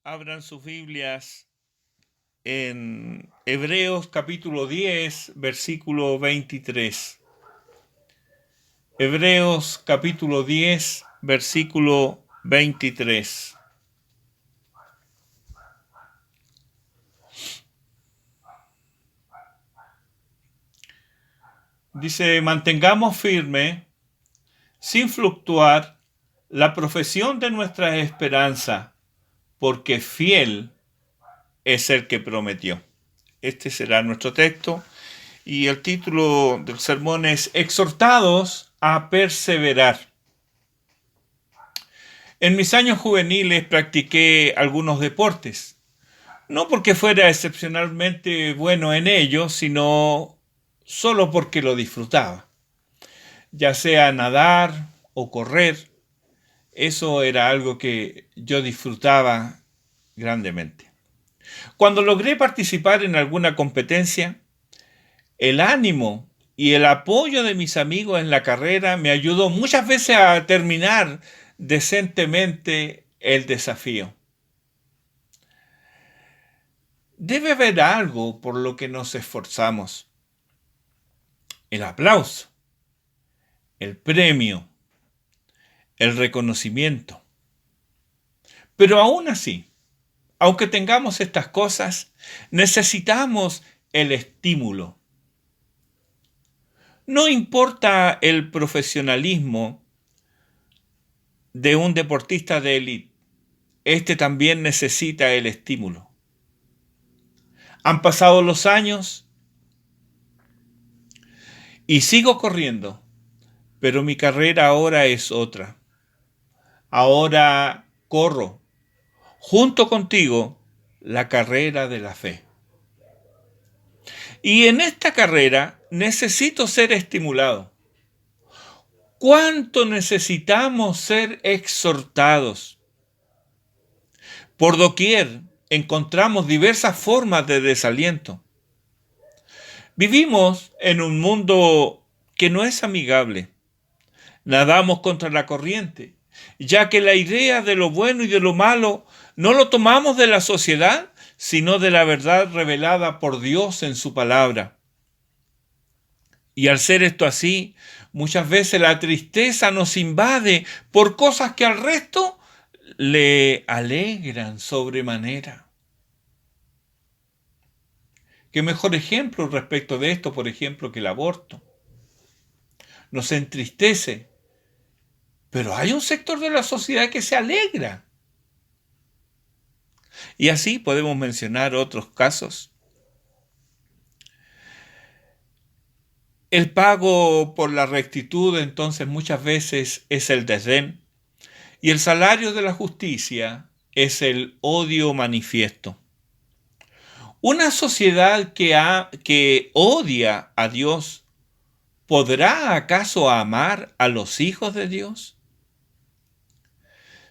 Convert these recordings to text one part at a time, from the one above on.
Abran sus Biblias en Hebreos capítulo 10, versículo 23. Hebreos capítulo 10, versículo 23. Dice: mantengamos firme, sin fluctuar, la profesión de nuestra esperanza, porque fiel es el que prometió. Este será nuestro texto y el título del sermón es Exhortados a perseverar. En mis años juveniles practiqué algunos deportes, no porque fuera excepcionalmente bueno en ellos, sino solo porque lo disfrutaba. Ya sea nadar o correr, eso era algo que yo disfrutaba grandemente. Cuando logré participar en alguna competencia, el ánimo y el apoyo de mis amigos en la carrera me ayudó muchas veces a terminar decentemente el desafío. Debe haber algo por lo que nos esforzamos. El aplauso, el premio, el reconocimiento. Pero aún así, aunque tengamos estas cosas, necesitamos el estímulo. No importa el profesionalismo de un deportista de élite, este también necesita el estímulo. Han pasado los años y sigo corriendo, pero mi carrera ahora es otra. Ahora corro junto contigo la carrera de la fe. Y en esta carrera necesito ser estimulado. ¿Cuánto necesitamos ser exhortados? Por doquier encontramos diversas formas de desaliento. Vivimos en un mundo que no es amigable. Nadamos contra la corriente, ya que la idea de lo bueno y de lo malo no lo tomamos de la sociedad, sino de la verdad revelada por Dios en su palabra. Y al ser esto así, muchas veces la tristeza nos invade por cosas que al resto le alegran sobremanera. ¿Qué mejor ejemplo respecto de esto, por ejemplo, que el aborto? Nos entristece, pero hay un sector de la sociedad que se alegra. Y así podemos mencionar otros casos. El pago por la rectitud entonces muchas veces es el desdén y el salario de la justicia es el odio manifiesto. Una sociedad que odia a Dios, ¿podrá acaso amar a los hijos de Dios?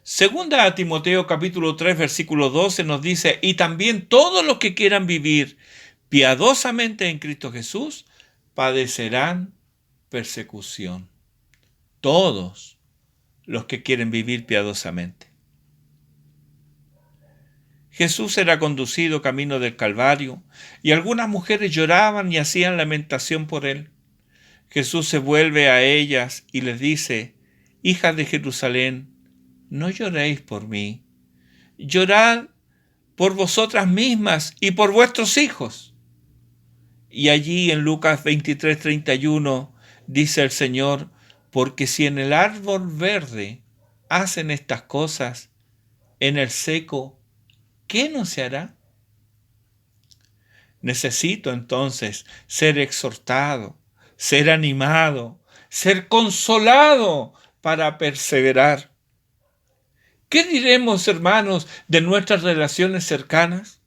Segunda a Timoteo capítulo 3 versículo 12 nos dice: y también todos los que quieran vivir piadosamente en Cristo Jesús padecerán persecución. Todos los que quieren vivir piadosamente. Jesús era conducido camino del Calvario y algunas mujeres lloraban y hacían lamentación por él. Jesús se vuelve a ellas y les dice: hijas de Jerusalén, no lloréis por mí, llorad por vosotras mismas y por vuestros hijos. Y allí en Lucas 23:31 dice el Señor: porque si en el árbol verde hacen estas cosas, en el seco, ¿qué no se hará? Necesito entonces ser exhortado, ser animado, ser consolado para perseverar. ¿Qué diremos, hermanos, de nuestras relaciones cercanas?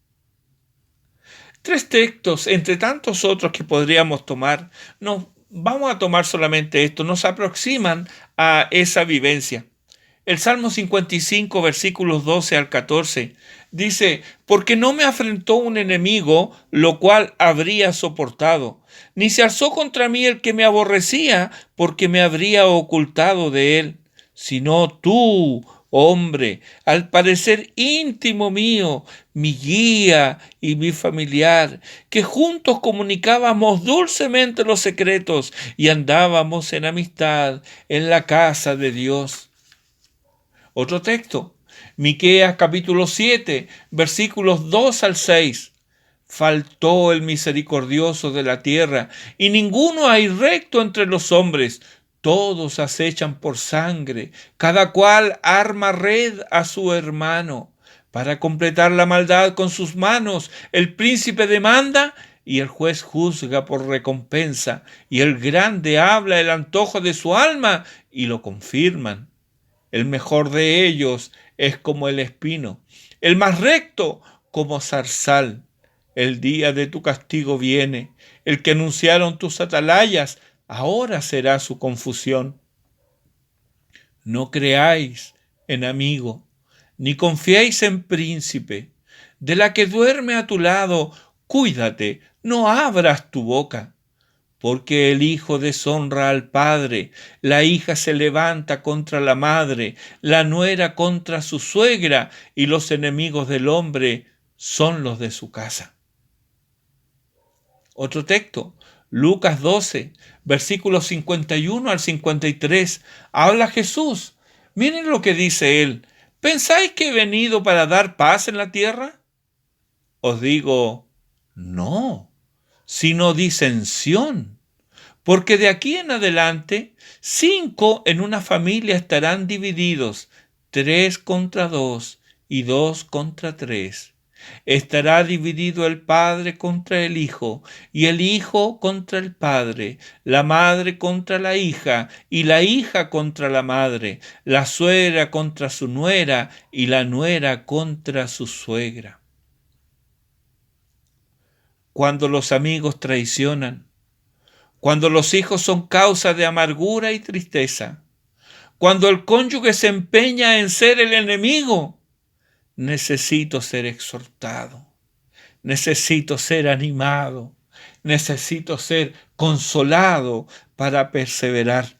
3 textos, entre tantos otros que podríamos tomar, vamos a tomar solamente esto, nos aproximan a esa vivencia. El Salmo 55, versículos 12 al 14, dice: porque no me afrentó un enemigo, lo cual habría soportado, ni se alzó contra mí el que me aborrecía, porque me habría ocultado de él, sino tú, hombre, al parecer íntimo mío, mi guía y mi familiar, que juntos comunicábamos dulcemente los secretos y andábamos en amistad en la casa de Dios. Otro texto, Miqueas capítulo 7, versículos 2 al 6. Faltó el misericordioso de la tierra, y ninguno hay recto entre los hombres. Todos acechan por sangre, cada cual arma red a su hermano. Para completar la maldad con sus manos, el príncipe demanda y el juez juzga por recompensa, y el grande habla el antojo de su alma y lo confirman. El mejor de ellos es como el espino, el más recto como zarzal. El día de tu castigo viene, el que anunciaron tus atalayas, ahora será su confusión. No creáis en amigo, ni confiéis en príncipe. De la que duerme a tu lado, cuídate, no abras tu boca. Porque el hijo deshonra al padre, la hija se levanta contra la madre, la nuera contra su suegra, y los enemigos del hombre son los de su casa. Otro texto, Lucas 12, versículos 51 al 53, habla Jesús. Miren lo que dice él. ¿Pensáis que he venido para dar paz en la tierra? Os digo, no, sino disensión. Porque de aquí en adelante, 5 en una familia estarán divididos, 3 contra 2 y 2 contra 3. Estará dividido el padre contra el hijo, y el hijo contra el padre, la madre contra la hija, y la hija contra la madre, la suegra contra su nuera, y la nuera contra su suegra. Cuando los amigos traicionan, cuando los hijos son causa de amargura y tristeza, cuando el cónyuge se empeña en ser el enemigo, necesito ser exhortado, necesito ser animado, necesito ser consolado para perseverar.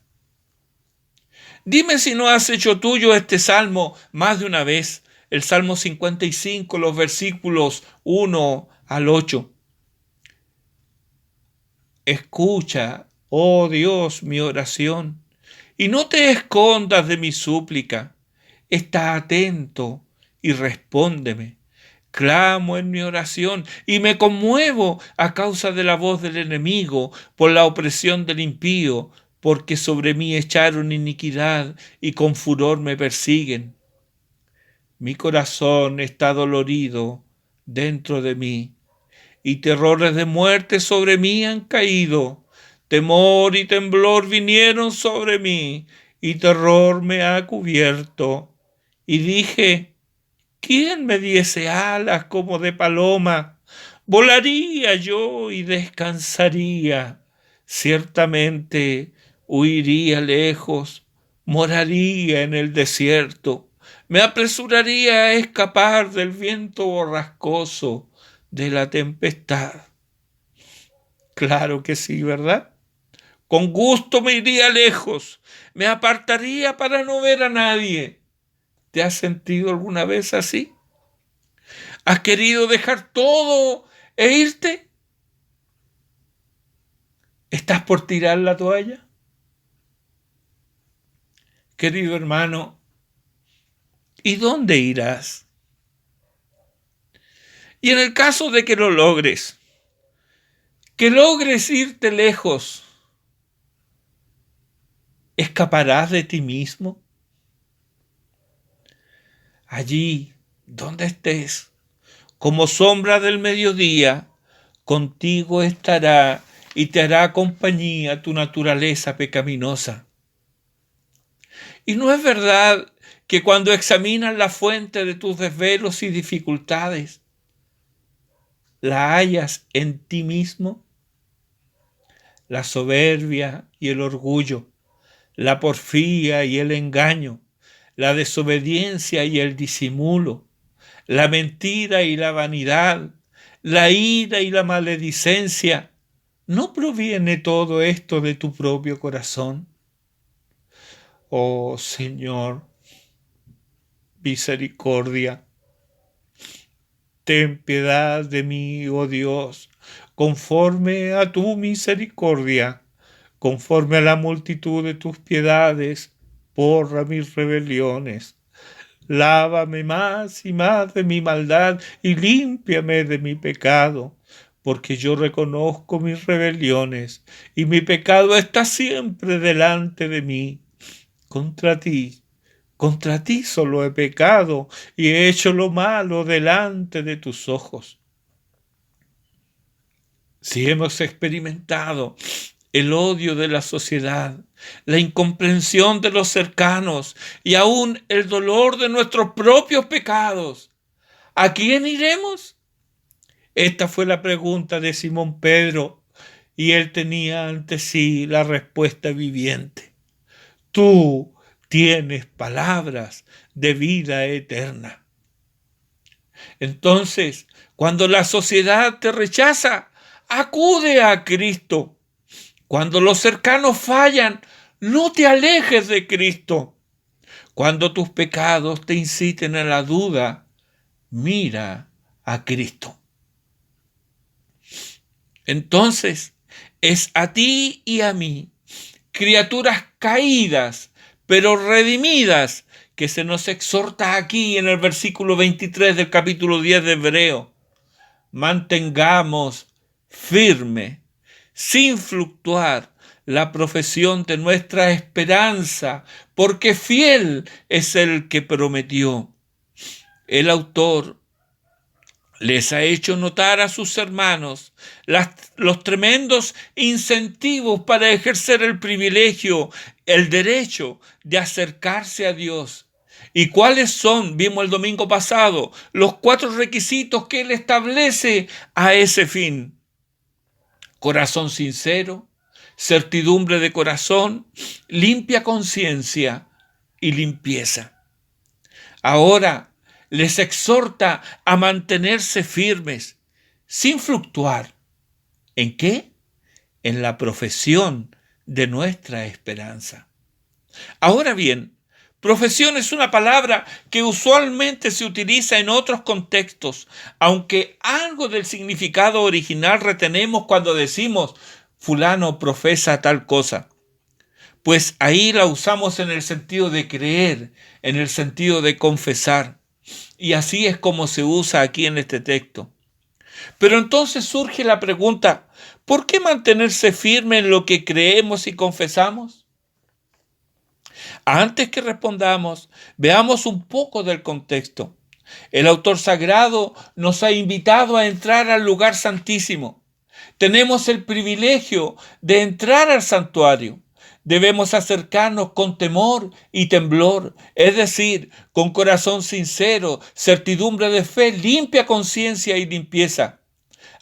Dime si no has hecho tuyo este salmo más de una vez, el Salmo 55, los versículos 1 al 8. Escucha, oh Dios, mi oración, y no te escondas de mi súplica. Está atento y respóndeme. Clamo en mi oración y me conmuevo a causa de la voz del enemigo, por la opresión del impío, porque sobre mí echaron iniquidad y con furor me persiguen. Mi corazón está dolorido dentro de mí, y terrores de muerte sobre mí han caído. Temor y temblor vinieron sobre mí, y terror me ha cubierto. Y dije, ¿quién me diese alas como de paloma? Volaría yo y descansaría. Ciertamente huiría lejos, moraría en el desierto. Me apresuraría a escapar del viento borrascoso, de la tempestad. Claro que sí, ¿verdad? Con gusto me iría lejos, me apartaría para no ver a nadie. ¿Te has sentido alguna vez así? ¿Has querido dejar todo e irte? ¿Estás por tirar la toalla? Querido hermano, ¿y dónde irás? Y en el caso de que lo logres, que logres irte lejos, ¿escaparás de ti mismo? Allí donde estés, como sombra del mediodía, contigo estará y te hará compañía tu naturaleza pecaminosa. Y no es verdad que cuando examinas la fuente de tus desvelos y dificultades, la hallas en ti mismo. La soberbia y el orgullo, la porfía y el engaño, la desobediencia y el disimulo, la mentira y la vanidad, la ira y la maledicencia. ¿No proviene todo esto de tu propio corazón? Oh Señor, misericordia. Ten piedad de mí, oh Dios, conforme a tu misericordia, conforme a la multitud de tus piedades, borra mis rebeliones. Lávame más y más de mi maldad y límpiame de mi pecado, porque yo reconozco mis rebeliones y mi pecado está siempre delante de mí. Contra ti solo he pecado y he hecho lo malo delante de tus ojos. Si hemos experimentado el odio de la sociedad, la incomprensión de los cercanos y aún el dolor de nuestros propios pecados, ¿a quién iremos? Esta fue la pregunta de Simón Pedro y él tenía ante sí la respuesta viviente. Tú tienes palabras de vida eterna. Entonces, cuando la sociedad te rechaza, acude a Cristo. Cuando los cercanos fallan, no te alejes de Cristo. Cuando tus pecados te inciten a la duda, mira a Cristo. Entonces, es a ti y a mí, criaturas caídas, pero redimidas, que se nos exhorta aquí en el versículo 23 del capítulo 10 de Hebreo. Mantengamos firme, sin fluctuar, la profesión de nuestra esperanza, porque fiel es el que prometió. El autor les ha hecho notar a sus hermanos los tremendos incentivos para ejercer el privilegio, el derecho de acercarse a Dios. ¿Y cuáles son? Vimos el domingo pasado los 4 requisitos que Él establece a ese fin. Corazón sincero, certidumbre de corazón, limpia conciencia y limpieza. Ahora les exhorta a mantenerse firmes, sin fluctuar. ¿En qué? En la profesión de nuestra esperanza. Ahora bien, profesión es una palabra que usualmente se utiliza en otros contextos, aunque algo del significado original retenemos cuando decimos fulano profesa tal cosa. Pues ahí la usamos en el sentido de creer, en el sentido de confesar. Y así es como se usa aquí en este texto. Pero entonces surge la pregunta, ¿por qué mantenerse firme en lo que creemos y confesamos? Antes que respondamos, veamos un poco del contexto. El autor sagrado nos ha invitado a entrar al lugar santísimo. Tenemos el privilegio de entrar al santuario. Debemos acercarnos con temor y temblor, es decir, con corazón sincero, certidumbre de fe, limpia conciencia y limpieza.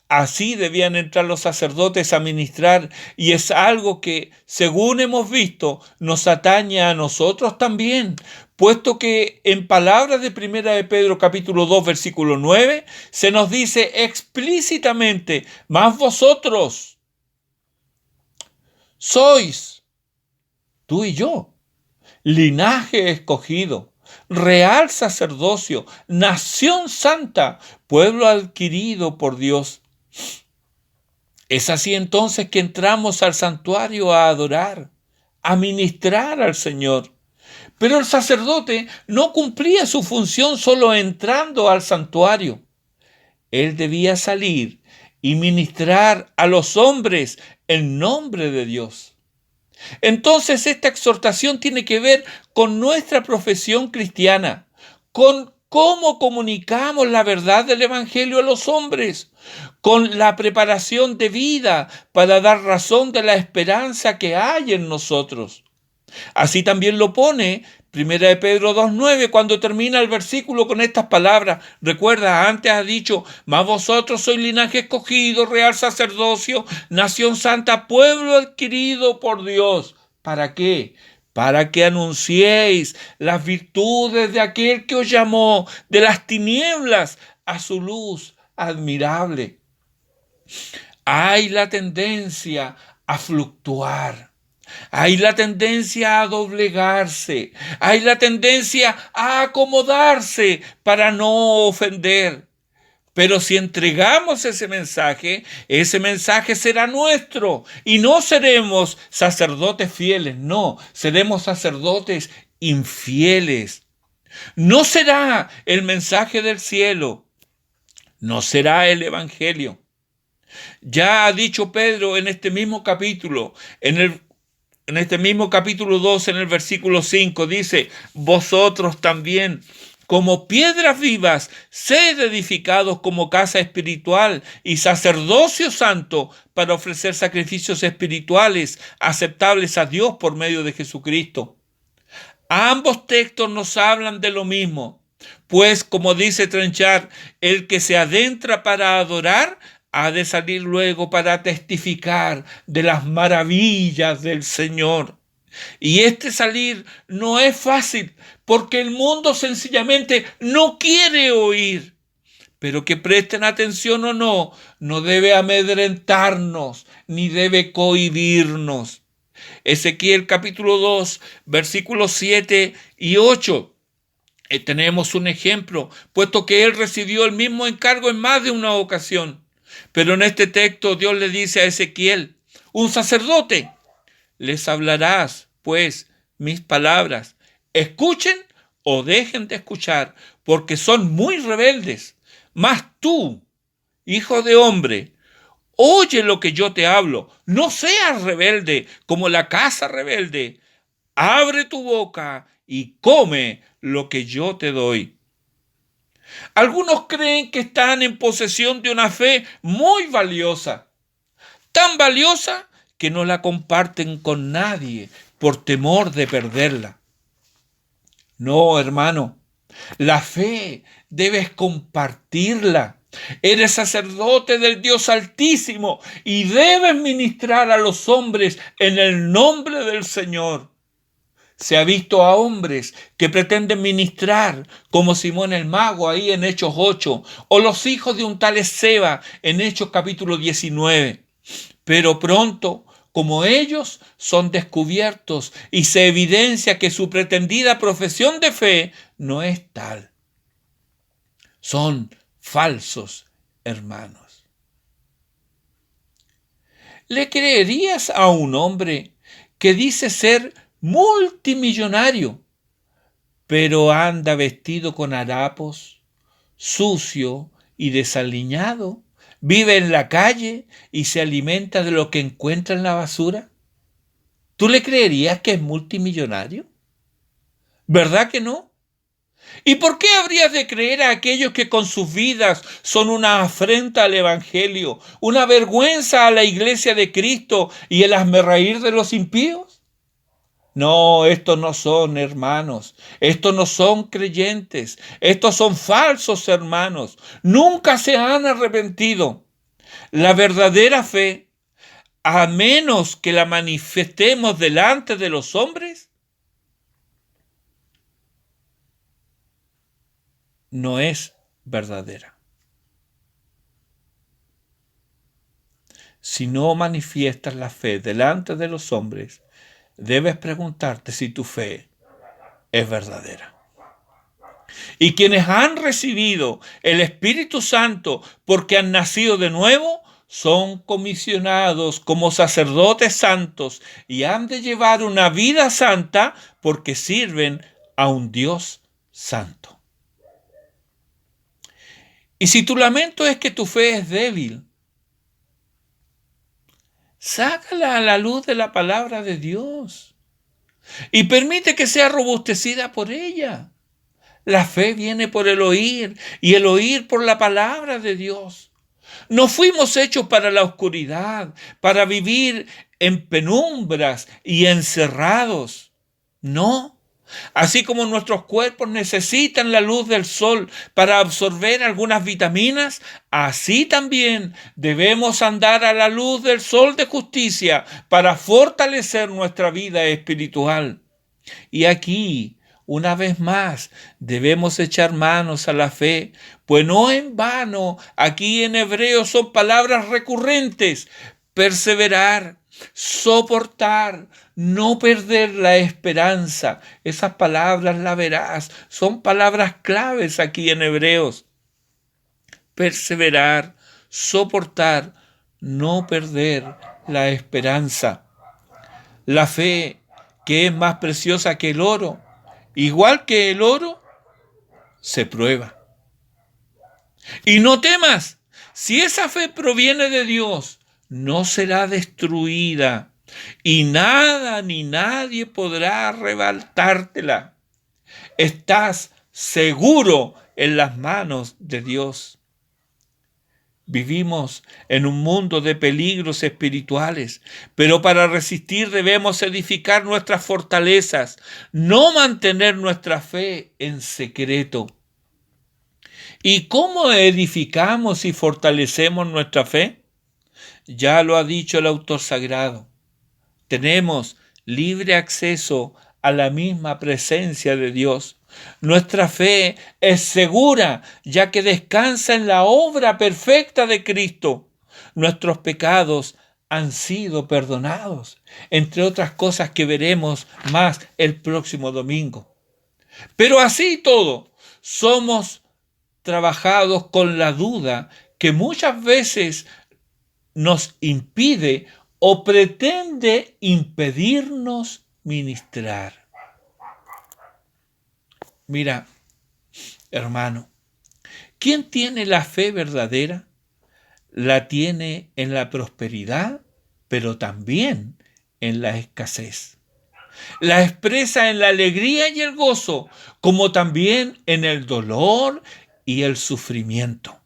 Así debían entrar los sacerdotes a ministrar, y es algo que, según hemos visto, nos atañe a nosotros también, puesto que en palabras de 1 de Pedro capítulo 2 versículo 9 se nos dice explícitamente: mas vosotros sois, tú y yo, linaje escogido, real sacerdocio, nación santa, pueblo adquirido por Dios. Es así entonces que entramos al santuario a adorar, a ministrar al Señor. Pero el sacerdote no cumplía su función solo entrando al santuario. Él debía salir y ministrar a los hombres en nombre de Dios. Entonces esta exhortación tiene que ver con nuestra profesión cristiana, con cómo comunicamos la verdad del Evangelio a los hombres, con la preparación de vida para dar razón de la esperanza que hay en nosotros. Así también lo pone 1 de Pedro 2:9 cuando termina el versículo con estas palabras. Recuerda, antes ha dicho: mas vosotros sois linaje escogido, real sacerdocio, nación santa, pueblo adquirido por Dios. ¿Para qué? Para que anunciéis las virtudes de aquel que os llamó de las tinieblas a su luz admirable. Hay la tendencia a fluctuar, Hay la tendencia a doblegarse, hay la tendencia a acomodarse para no ofender. Pero si entregamos ese mensaje será nuestro y no seremos sacerdotes fieles, no, seremos sacerdotes infieles. No será el mensaje del cielo, no será el evangelio. Ya ha dicho Pedro en este mismo capítulo, en este mismo capítulo 2, en el versículo 5, dice: vosotros también, como piedras vivas, sed edificados como casa espiritual y sacerdocio santo para ofrecer sacrificios espirituales aceptables a Dios por medio de Jesucristo. Ambos textos nos hablan de lo mismo, pues, como dice Trenchard, el que se adentra para adorar ha de salir luego para testificar de las maravillas del Señor. Y este salir no es fácil, porque el mundo sencillamente no quiere oír. Pero que presten atención o no, no debe amedrentarnos, ni debe cohibirnos. Ezequiel capítulo 2, versículos 7 y 8. Tenemos un ejemplo, puesto que él recibió el mismo encargo en más de una ocasión. Pero en este texto Dios le dice a Ezequiel: un sacerdote, les hablarás, pues, mis palabras. Escuchen o dejen de escuchar, porque son muy rebeldes. Mas tú, hijo de hombre, oye lo que yo te hablo. No seas rebelde como la casa rebelde. Abre tu boca y come lo que yo te doy. Algunos creen que están en posesión de una fe muy valiosa, tan valiosa que no la comparten con nadie por temor de perderla. No, hermano, la fe debes compartirla. Eres sacerdote del Dios Altísimo y debes ministrar a los hombres en el nombre del Señor. Se ha visto a hombres que pretenden ministrar, como Simón el Mago ahí en Hechos 8, o los hijos de un tal Esceva en Hechos capítulo 19. Pero pronto, como ellos, son descubiertos y se evidencia que su pretendida profesión de fe no es tal. Son falsos hermanos. ¿Le creerías a un hombre que dice ser multimillonario, pero anda vestido con harapos, sucio y desaliñado? ¿Vive en la calle y se alimenta de lo que encuentra en la basura? ¿Tú le creerías que es multimillonario? ¿Verdad que no? ¿Y por qué habrías de creer a aquellos que con sus vidas son una afrenta al Evangelio, una vergüenza a la iglesia de Cristo y el hazmerreír de los impíos? No, estos no son hermanos, estos no son creyentes, estos son falsos hermanos, nunca se han arrepentido. La verdadera fe, a menos que la manifestemos delante de los hombres, no es verdadera. Si no manifiestas la fe delante de los hombres, debes preguntarte si tu fe es verdadera. Y quienes han recibido el Espíritu Santo porque han nacido de nuevo, son comisionados como sacerdotes santos y han de llevar una vida santa porque sirven a un Dios santo. Y si tu lamento es que tu fe es débil, sácala a la luz de la palabra de Dios y permite que sea robustecida por ella. La fe viene por el oír y el oír por la palabra de Dios. No fuimos hechos para la oscuridad, para vivir en penumbras y encerrados. No. Así como nuestros cuerpos necesitan la luz del sol para absorber algunas vitaminas, así también debemos andar a la luz del sol de justicia para fortalecer nuestra vida espiritual. Y aquí, una vez más, debemos echar manos a la fe, pues no en vano, aquí en hebreo son palabras recurrentes: perseverar, soportar, no perder la esperanza. Esas palabras, la verás, son palabras claves aquí en Hebreos. Perseverar, soportar, no perder la esperanza. La fe, que es más preciosa que el oro, igual que el oro, se prueba. Y no temas, si esa fe proviene de Dios, no será destruida, y nada ni nadie podrá arrebatártela. Estás seguro en las manos de Dios. Vivimos en un mundo de peligros espirituales, pero para resistir debemos edificar nuestras fortalezas, no mantener nuestra fe en secreto. ¿Y cómo edificamos y fortalecemos nuestra fe? Ya lo ha dicho el autor sagrado. Tenemos libre acceso a la misma presencia de Dios. Nuestra fe es segura, ya que descansa en la obra perfecta de Cristo. Nuestros pecados han sido perdonados, entre otras cosas que veremos más el próximo domingo. Pero así todo, somos trabajados con la duda que muchas veces nos impide o pretende impedirnos ministrar. Mira, hermano, ¿quién tiene la fe verdadera? La tiene en la prosperidad, pero también en la escasez. La expresa en la alegría y el gozo, como también en el dolor y el sufrimiento.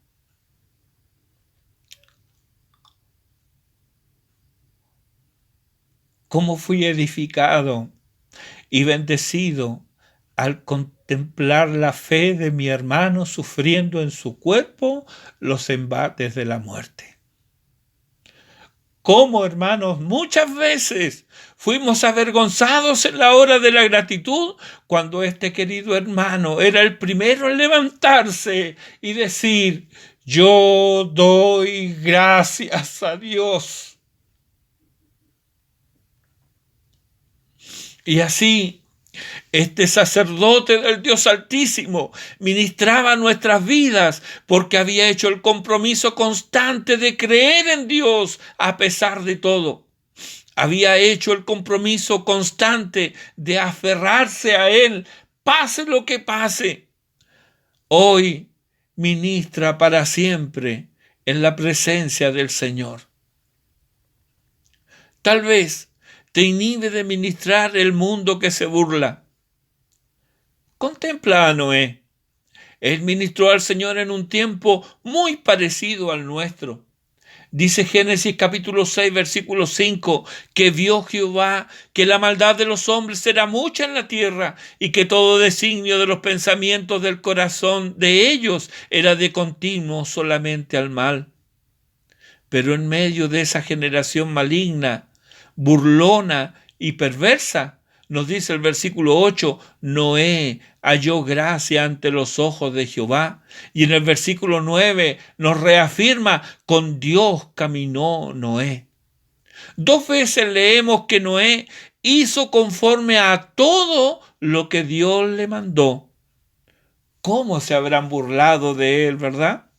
¿Cómo fui edificado y bendecido al contemplar la fe de mi hermano sufriendo en su cuerpo los embates de la muerte? ¿Cómo, hermanos, muchas veces fuimos avergonzados en la hora de la gratitud cuando este querido hermano era el primero en levantarse y decir: yo doy gracias a Dios? Y así, este sacerdote del Dios Altísimo ministraba nuestras vidas porque había hecho el compromiso constante de creer en Dios a pesar de todo. Había hecho el compromiso constante de aferrarse a Él, pase lo que pase. Hoy ministra para siempre en la presencia del Señor. Tal vez te inhibe de ministrar el mundo que se burla. Contempla a Noé. Él ministró al Señor en un tiempo muy parecido al nuestro. Dice Génesis capítulo 6, versículo 5, que vio Jehová que la maldad de los hombres era mucha en la tierra y que todo designio de los pensamientos del corazón de ellos era de continuo solamente al mal. Pero en medio de esa generación maligna, burlona y perversa, nos dice el versículo 8, Noé halló gracia ante los ojos de Jehová. Y en el versículo 9 nos reafirma, con Dios caminó Noé. 2 veces leemos que Noé hizo conforme a todo lo que Dios le mandó. ¿Cómo se habrán burlado de él, verdad?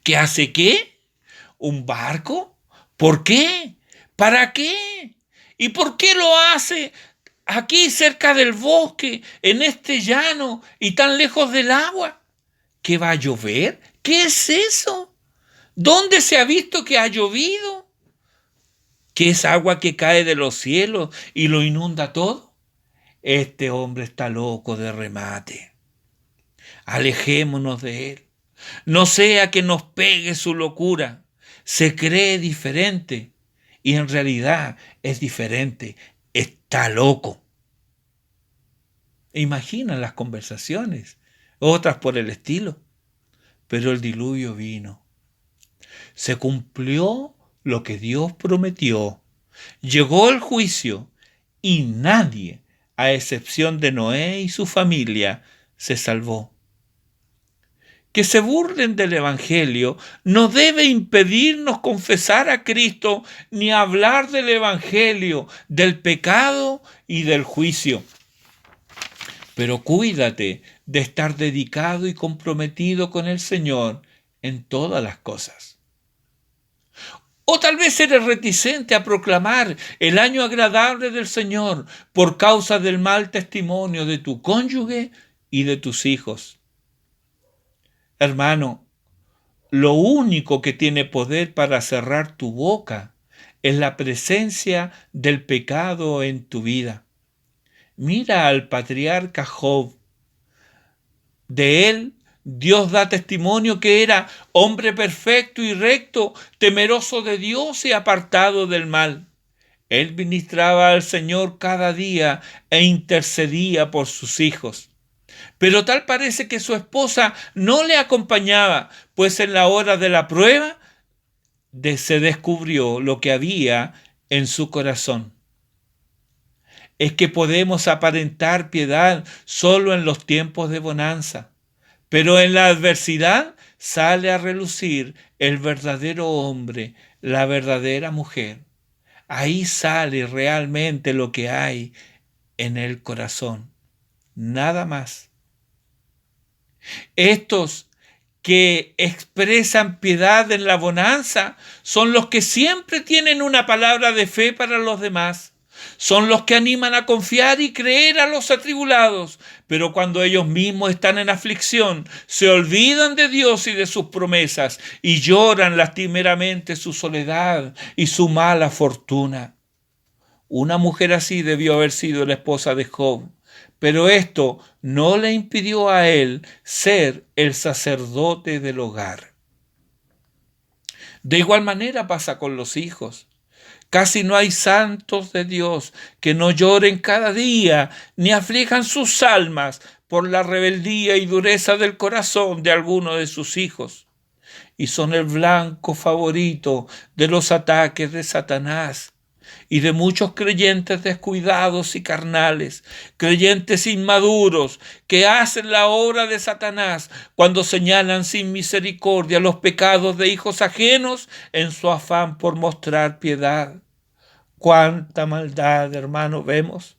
¿Qué hace qué? ¿Un barco? ¿Por qué? ¿Para qué? ¿Y por qué lo hace aquí cerca del bosque, en este llano y tan lejos del agua? ¿Qué va a llover? ¿Qué es eso? ¿Dónde se ha visto que ha llovido? ¿Qué es agua que cae de los cielos y lo inunda todo? Este hombre está loco de remate. Alejémonos de él. No sea que nos pegue su locura. Se cree diferente y en realidad es diferente. Está loco. Imaginan las conversaciones, otras por el estilo. Pero el diluvio vino. Se cumplió lo que Dios prometió. Llegó el juicio y nadie, a excepción de Noé y su familia, se salvó. que se burlen del Evangelio no debe impedirnos confesar a Cristo ni hablar del Evangelio, del pecado y del juicio. Pero cuídate de estar dedicado y comprometido con el Señor en todas las cosas. O tal vez eres reticente a proclamar el año agradable del Señor por causa del mal testimonio de tu cónyuge y de tus hijos. Hermano, lo único que tiene poder para cerrar tu boca es la presencia del pecado en tu vida. Mira al patriarca Job. De él, Dios da testimonio que era hombre perfecto y recto, temeroso de Dios y apartado del mal. Él ministraba al Señor cada día e intercedía por sus hijos. Pero tal parece que su esposa no le acompañaba, pues en la hora de la prueba se descubrió lo que había en su corazón. Es que podemos aparentar piedad solo en los tiempos de bonanza, pero en la adversidad sale a relucir el verdadero hombre, la verdadera mujer. Ahí sale realmente lo que hay en el corazón, nada más. Estos que expresan piedad en la bonanza son los que siempre tienen una palabra de fe para los demás. Son los que animan a confiar y creer a los atribulados, pero cuando ellos mismos están en aflicción, se olvidan de Dios y de sus promesas y lloran lastimeramente su soledad y su mala fortuna. Una mujer así debió haber sido la esposa de Job, pero esto no le impidió a él ser el sacerdote del hogar. De igual manera pasa con los hijos. Casi no hay santos de Dios que no lloren cada día, ni aflijan sus almas por la rebeldía y dureza del corazón de alguno de sus hijos. Y son el blanco favorito de los ataques de Satanás y de muchos creyentes descuidados y carnales, creyentes inmaduros que hacen la obra de Satanás cuando señalan sin misericordia los pecados de hijos ajenos en su afán por mostrar piedad. ¡Cuánta maldad, hermano, vemos!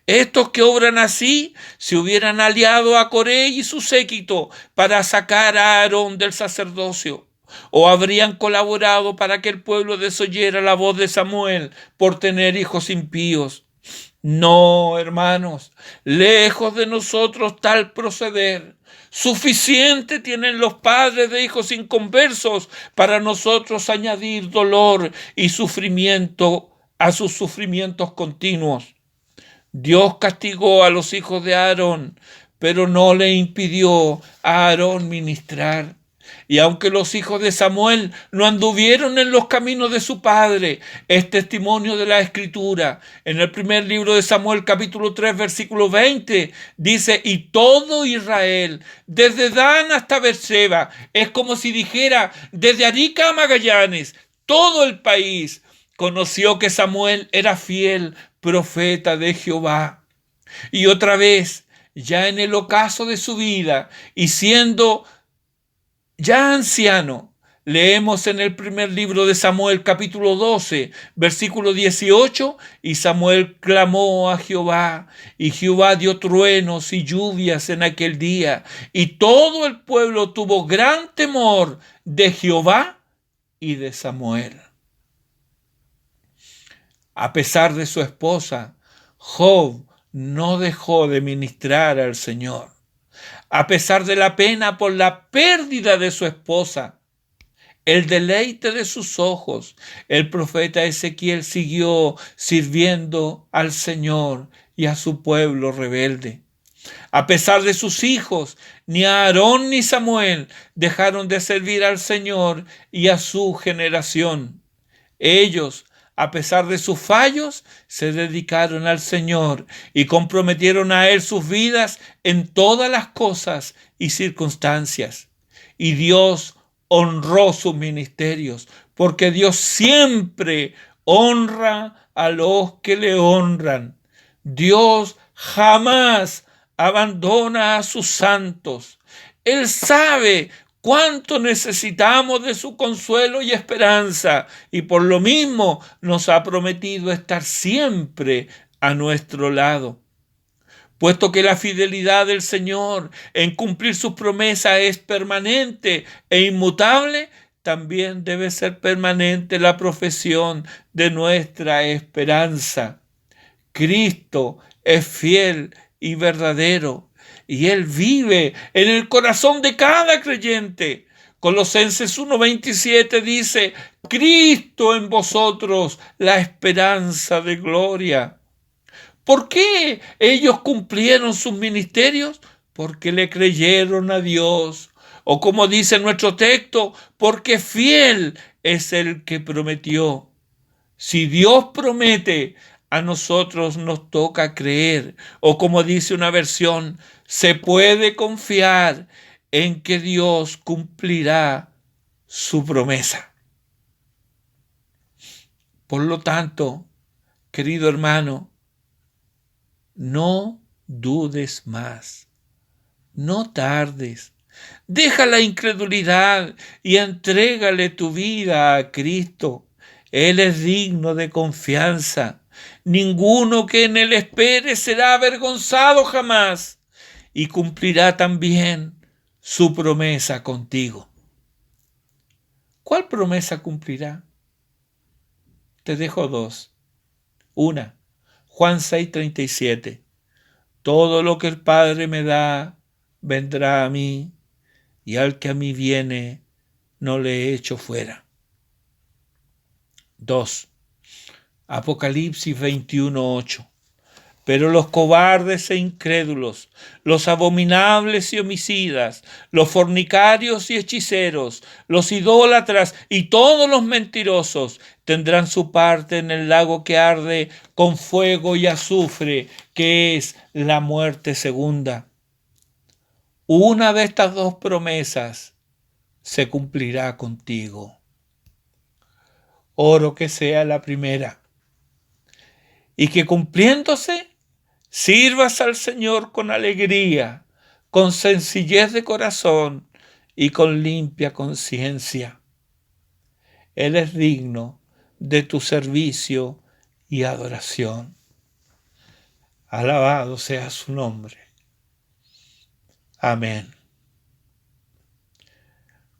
Estos que obran así se hubieran aliado a Coré y su séquito para sacar a Aarón del sacerdocio, o habrían colaborado para que el pueblo desoyera la voz de Samuel por tener hijos impíos. No, hermanos, lejos de nosotros tal proceder. Suficiente tienen los padres de hijos inconversos para nosotros añadir dolor y sufrimiento a sus sufrimientos continuos. Dios castigó a los hijos de Aarón, pero no le impidió a Aarón ministrar. Y aunque los hijos de Samuel no anduvieron en los caminos de su padre, es testimonio de la Escritura. En el primer libro de Samuel, capítulo 3, versículo 20, dice: y todo Israel, desde Dan hasta Beerseba, es como si dijera, desde Arica a Magallanes, todo el país conoció que Samuel era fiel profeta de Jehová. Y otra vez, ya en el ocaso de su vida y siendo ya anciano, leemos en el primer libro de Samuel, capítulo 12, versículo 18, y Samuel clamó a Jehová, y Jehová dio truenos y lluvias en aquel día, y todo el pueblo tuvo gran temor de Jehová y de Samuel. A pesar de su esposa, Job no dejó de ministrar al Señor. A pesar de la pena por la pérdida de su esposa, el deleite de sus ojos, el profeta Ezequiel siguió sirviendo al Señor y a su pueblo rebelde. A pesar de sus hijos, ni Aarón ni Samuel dejaron de servir al Señor y a su generación. Ellos, a pesar de sus fallos, se dedicaron al Señor y comprometieron a Él sus vidas en todas las cosas y circunstancias. Y Dios honró sus ministerios, porque Dios siempre honra a los que le honran. Dios jamás abandona a sus santos. Él sabe cuánto necesitamos de su consuelo y esperanza, y por lo mismo nos ha prometido estar siempre a nuestro lado. Puesto que la fidelidad del Señor en cumplir sus promesas es permanente e inmutable, también debe ser permanente la profesión de nuestra esperanza. Cristo es fiel y verdadero, y Él vive en el corazón de cada creyente. Colosenses 1:27 dice: Cristo en vosotros, la esperanza de gloria. ¿Por qué ellos cumplieron sus ministerios? Porque le creyeron a Dios. O como dice nuestro texto, porque fiel es el que prometió. Si Dios promete, a nosotros nos toca creer. O como dice una versión, se puede confiar en que Dios cumplirá su promesa. Por lo tanto, querido hermano, no dudes más, no tardes. Deja la incredulidad y entrégale tu vida a Cristo. Él es digno de confianza. Ninguno que en Él espere será avergonzado jamás, y cumplirá también su promesa contigo. ¿Cuál promesa cumplirá? Te dejo dos. Una, Juan 6:37. Todo lo que el Padre me da, vendrá a mí, y al que a mí viene, no le echo fuera. 2. Apocalipsis 21:8. Pero los cobardes e incrédulos, los abominables y homicidas, los fornicarios y hechiceros, los idólatras y todos los mentirosos tendrán su parte en el lago que arde con fuego y azufre, que es la muerte segunda. Una de estas dos promesas se cumplirá contigo. Oro que sea la primera, y que cumpliéndose sirvas al Señor con alegría, con sencillez de corazón y con limpia conciencia. Él es digno de tu servicio y adoración. Alabado sea su nombre. Amén.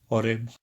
Oremos.